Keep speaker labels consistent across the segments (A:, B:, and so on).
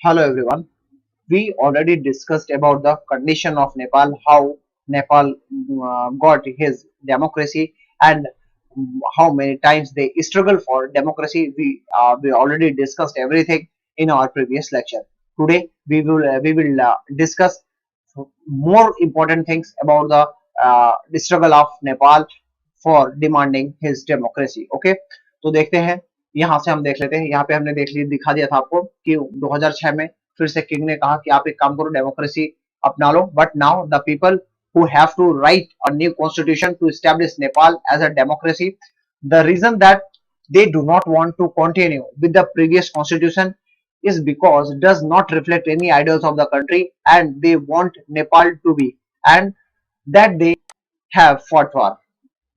A: Hello everyone. We already discussed about the condition of Nepal, how Nepal got his democracy, and how many times they struggle for democracy. We already discussed everything in our previous lecture. Today we will discuss more important things about the struggle of Nepal for demanding his democracy. Okay, तो देखते हैं, यहाँ से हम देख लेते हैं। यहाँ पे हमने दिखा दिया था आपको कि 2006 में फिर से किंग ने कहा कि आप एक काम करो, डेमोक्रेसी अपना लो, but now the people who have to write a new constitution to establish Nepal as a democracy. The reason that they do not want to continue with the previous constitution is because it does not reflect any ideals of the country and they want Nepal to be, and that they have fought for.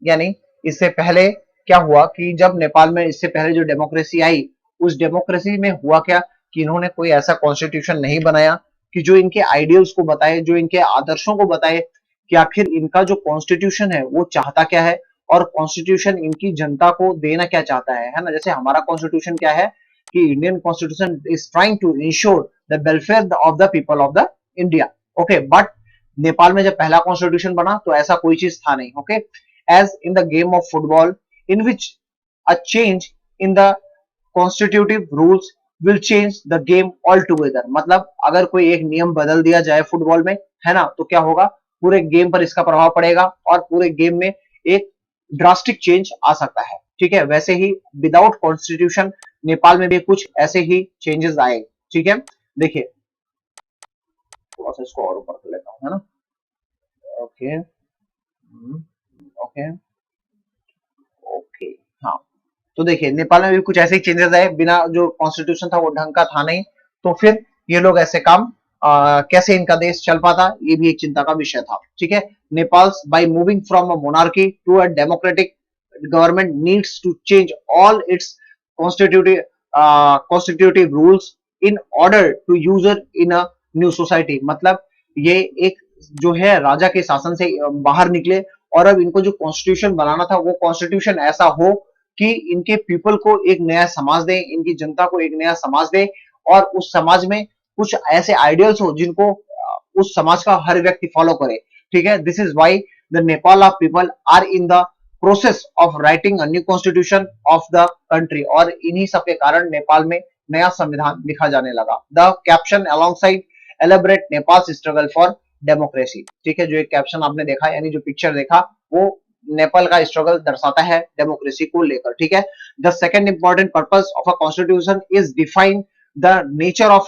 A: यानी इससे पहले क्या हुआ कि जब नेपाल में इससे पहले जो डेमोक्रेसी आई, उस डेमोक्रेसी में हुआ क्या कि इन्होंने कोई ऐसा कॉन्स्टिट्यूशन नहीं बनाया कि जो इनके आइडियल्स को बताए, जो इनके आदर्शों को बताए कि आखिर इनका जो कॉन्स्टिट्यूशन है वो चाहता क्या है और कॉन्स्टिट्यूशन इनकी जनता को देना क्या चाहता है ना। जैसे हमारा कॉन्स्टिट्यूशन क्या है कि Indian constitution is trying to ensure the welfare of the people of the India. Okay, but Nepal में जब पहला कॉन्स्टिट्यूशन बना तो ऐसा कोई चीज था नहीं। Okay, as in the game of football in which a change in the constitutive rules will change the game altogether। मतलब अगर कोई एक नियम बदल दिया जाए फुटबॉल में, है ना, तो क्या होगा, पूरे गेम पर इसका प्रभाव पड़ेगा और पूरे गेम में एक ड्रास्टिक चेंज आ सकता है। ठीक है, वैसे ही विदाउट कॉन्स्टिट्यूशन नेपाल में भी कुछ ऐसे ही चेंजेस आए। ठीक है, देखिए थोड़ा सा इसको और ऊपर कर लेता हूँ, है ना। ओके, ओके, ओके, हाँ। तो देखिए नेपाल में भी कुछ ऐसे चेंजेस आए, बिना जो कॉन्स्टिट्यूशन था वो ढंग का था नहीं, तो फिर ये लोग ऐसे काम कैसे इनका देश चल पाता, ये भी एक चिंता का विषय था। ठीक है, Nepal by moving from a monarchy to a democratic government needs to change all its constitutive constitutive rules in order to use in a new society. मतलब ये एक जो है राजा के शासन से बाहर निकले और अब इनको जो कॉन्स्टिट्यूशन बनाना था वो कॉन्स्टिट्यूशन ऐसा हो कि इनके पीपल को एक नया समाज दे, इनकी जनता को एक नया समाज दे और उस समाज में कुछ ऐसे आइडियल्स हो जिनको उस समाज का हर व्यक्ति फॉलो करे। ठीक है, this is why the Nepal of people are in the process of writing a new constitution of the country. और इन्हीं सब के कारण नेपाल में नया संविधान लिखा जाने लगा। The caption alongside elaborate Nepal struggle for democracy. ठीक है, जो एक कैप्शन आपने देखा यानी जो पिक्चर देखा वो नेपाल का स्ट्रगल दर्शाता है डेमोक्रेसी को लेकर। ठीक है, the second important purpose of a constitution is define the nature of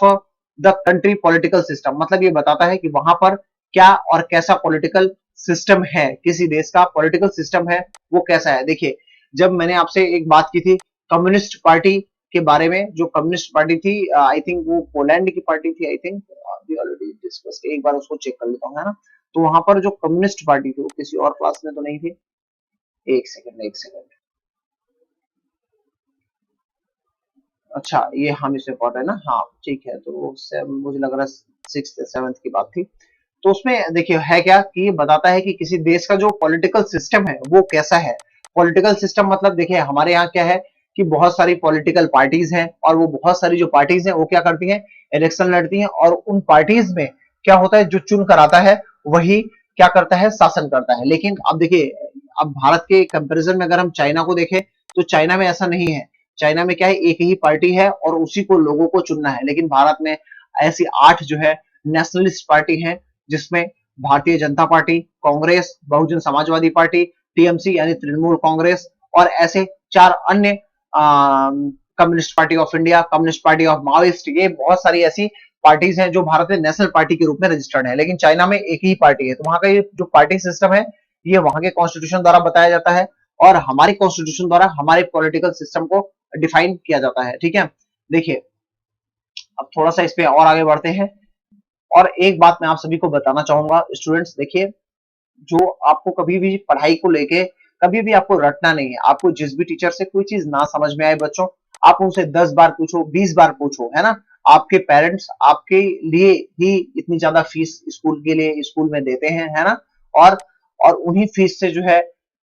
A: the country political system. मतलब ये बताता है कि वहां पर क्या और कैसा पॉलिटिकल सिस्टम है, किसी देश का पॉलिटिकल सिस्टम है वो कैसा है। देखिए, जब मैंने आपसे एक बात की थी कम्युनिस्ट पार्टी के बारे में, जो कम्युनिस्ट पार्टी थी, आई थिंक वो पोलैंड की पार्टी थी, I think we already discuss, एक बार उसको चेक कर लेता हूँ, है ना। तो वहां पर जो कम्युनिस्ट पार्टी थी वो किसी और क्लास में तो नहीं थी। एक सेकंड, एक सेकंड। अच्छा, ये हम इसे पढ़ रहे हैं ना, हाँ ठीक है। तो उससे मुझे लग रहा है सिक्स सेवंथ की बात थी। तो उसमें देखिए है क्या कि ये बताता है कि किसी देश का जो पॉलिटिकल सिस्टम है वो कैसा है। पॉलिटिकल सिस्टम मतलब देखिए हमारे यहाँ क्या है कि बहुत सारी पॉलिटिकल पार्टीज हैं और वो बहुत सारी जो पार्टीज हैं वो क्या करती हैं, इलेक्शन लड़ती हैं और उन पार्टीज में क्या होता है, जो चुन कर आता है वही क्या करता है, शासन करता है। लेकिन अब देखिए, अब भारत के कंपैरिजन में अगर हम चाइना को देखें तो चाइना में ऐसा नहीं है। चाइना में क्या है, एक ही पार्टी है और उसी को लोगों को चुनना है। लेकिन भारत में ऐसी 8 जो है नेशनलिस्ट पार्टी है, जिसमें Bharatiya Janata party, Congress, Bahujan Samajwadi party, TMC यानी तृणमूल कांग्रेस और ऐसे 4 अन्य communist party of India, communist party of Maoist, ये बहुत सारी ऐसी पार्टीज हैं जो भारत में नेशनल पार्टी के रूप में रजिस्टर्ड है। लेकिन चाइना में एक ही पार्टी है। तो वहां का ये जो पार्टी सिस्टम है ये वहां के कॉन्स्टिट्यूशन द्वारा बताया जाता है और हमारी कॉन्स्टिट्यूशन द्वारा हमारे पॉलिटिकल सिस्टम को डिफाइन किया जाता है। ठीक है, देखिए अब थोड़ा सा इस पे और आगे बढ़ते हैं। और एक बात मैं आप सभी को बताना चाहूंगा स्टूडेंट्स, देखिए जो आपको कभी भी पढ़ाई को लेके कभी भी आपको रटना नहीं है। आपको जिस भी टीचर से कोई चीज ना समझ में आए बच्चों, आप उनसे 10 बार पूछो, 20 बार पूछो, है ना। आपके पेरेंट्स आपके लिए ही इतनी ज्यादा फीस स्कूल के लिए स्कूल में देते हैं, है ना। और और उन्हीं फीस से जो है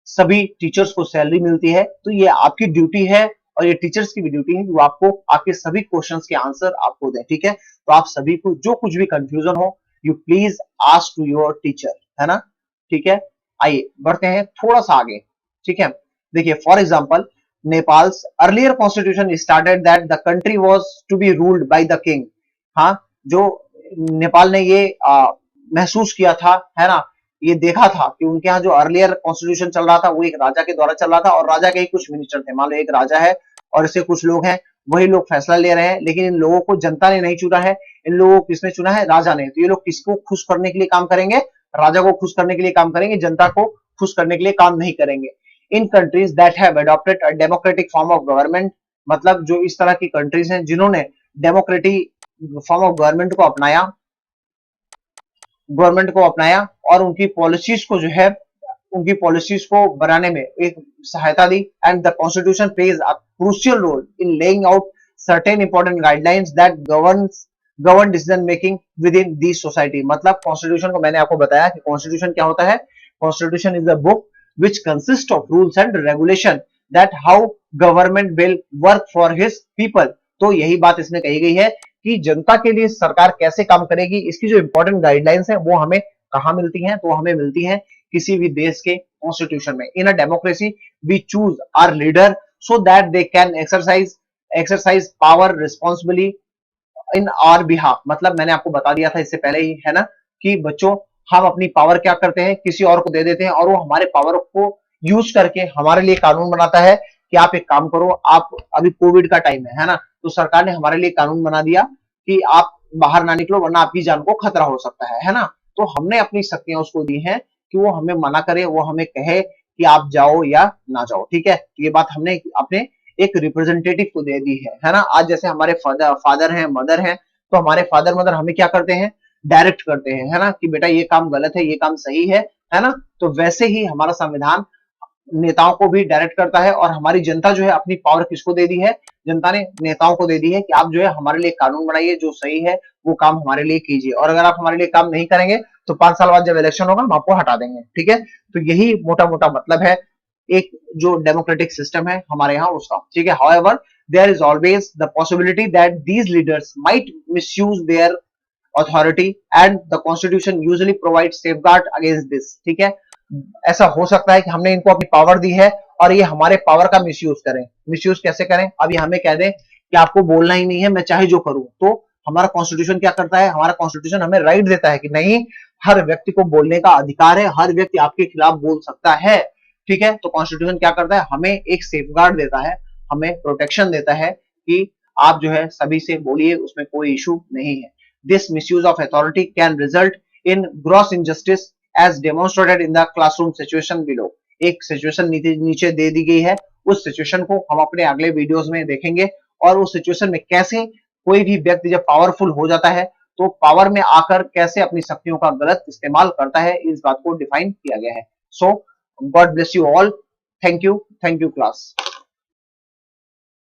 A: सभी टीचर्स को सैलरी मिलती है। तो ये आपकी ड्यूटी है और ये टीचर्स की भी ड्यूटी है कि वो आपको आपके सभी क्वेश्चंस के आंसर आपको दें, ठीक है। तो आप सभी को जो कुछ भी कंफ्यूजन हो, you please ask to your teacher, है ना, ठीक है। आइए बढ़ते हैं थोड़ा सा आगे, ठीक है। देखिए for example, Nepal's earlier constitution started that the country was to be ruled by the king. हाँ, जो नेपाल ने ये महसूस किया था, है ना, ये देखा था कि उनके यहाँ जो अर्लियर कॉन्स्टिट्यूशन चल रहा था वो एक राजा के द्वारा चल रहा था, और राजा के ही कुछ मिनिस्टर थे। मान लो एक राजा है और इससे कुछ लोग हैं, वही लोग फैसला ले रहे हैं, लेकिन इन लोगों को जनता ने नहीं चुना है, इन लोगों को किसने चुना है? राजा ने। तो ये लोग किसको खुश करने के लिए काम करेंगे? राजा को खुश करने के लिए काम करेंगे, जनता को खुश करने के लिए काम नहीं करेंगे। In countries that have adopted a democratic form of government, मतलब जो इस तरह की कंट्रीज हैं जिन्होंने डेमोक्रेटिक फॉर्म ऑफ गवर्नमेंट को अपनाया और उनकी पॉलिसीज को जो है, उनकी पॉलिसीज को बनाने में एक सहायता दी। And the constitution plays a crucial role in laying out certain important guidelines that govern decision making within the society. मतलब कॉन्स्टिट्यूशन को मैंने आपको बताया कि कॉन्स्टिट्यूशन क्या होता है। Constitution is a book which consists of rules and regulation that how government will work for his people। तो यही बात इसमें कही गई है कि जनता के लिए सरकार कैसे काम करेगी, इसकी जो इंपॉर्टेंट गाइडलाइंस है वो हमें कहां मिलती हैं? तो हमें मिलती हैं किसी भी देश के कॉन्स्टिट्यूशन में। In a democracy we choose our leader so that they can exercise power responsibly in our behalf. मतलब मैंने आपको बता दिया था इससे पहले ही, है ना, कि बच्चों हम अपनी पावर क्या करते हैं? किसी और को दे देते हैं, और वो हमारे पावर को यूज करके हमारे लिए कानून बनाता है कि आप एक काम करो, आप अभी कोविड का टाइम है ना, तो सरकार ने हमारे लिए कानून बना दिया कि आप बाहर ना निकलो वरना आपकी जान को खतरा हो सकता है ना। तो हमने अपनी शक्तियां उसको दी हैं कि वो हमें मना करे, वो हमें कहे कि आप जाओ या ना जाओ, ठीक है। तो ये बात हमने अपने एक रिप्रेजेंटेटिव को दे दी है ना। आज जैसे हमारे फादर हैं, मदर हैं, तो हमारे फादर मदर हमें क्या करते हैं? डायरेक्ट करते हैं, है ना, कि बेटा ये काम गलत है, ये काम सही है ना। तो वैसे ही हमारा संविधान नेताओं को भी डायरेक्ट करता है, और हमारी जनता जो है अपनी पावर किसको दे दी है? जनता ने नेताओं को दे दी है कि आप जो है हमारे लिए कानून बनाइए, जो सही है वो काम हमारे लिए कीजिए, और अगर आप हमारे लिए काम नहीं करेंगे तो 5 साल बाद जब इलेक्शन होगा हम आपको हटा देंगे, ठीक है। तो यही मोटा मोटा मतलब है एक जो डेमोक्रेटिक सिस्टम है हमारे यहाँ उसका, ठीक है। However there is always the possibility that these leaders might misuse their authority and the constitution usually provides safeguard against this, ठीक है। ऐसा हो सकता है कि हमने इनको अपनी पावर दी है और ये हमारे पावर का मिसयूज करें। मिसयूज कैसे करें? अभी हमें कह दें कि आपको बोलना ही नहीं है, मैं चाहे जो करूं, तो हमारा कॉन्स्टिट्यूशन क्या करता है? हमारा कॉन्स्टिट्यूशन हमें राइट देता है कि नहीं, हर व्यक्ति को बोलने का अधिकार है, हर व्यक्ति आपके खिलाफ बोल सकता है, ठीक है। तो कॉन्स्टिट्यूशन क्या करता है? हमें एक सेफगार्ड देता है, हमें प्रोटेक्शन देता है कि आप जो है सभी से बोलिए, उसमें कोई इशू नहीं है। This misuse of authority can result in gross injustice as demonstrated in the classroom situation below। एक सिचुएशन नीचे दे दी गई है, उस सिचुएशन को हम अपने अगले वीडियोस में देखेंगे, और उस सिचुएशन में कैसे कोई भी व्यक्ति जब पावरफुल हो जाता है तो पावर में आकर कैसे अपनी शक्तियों का गलत इस्तेमाल करता है, इस बात को डिफाइन किया गया है। So God bless you all, thank you class.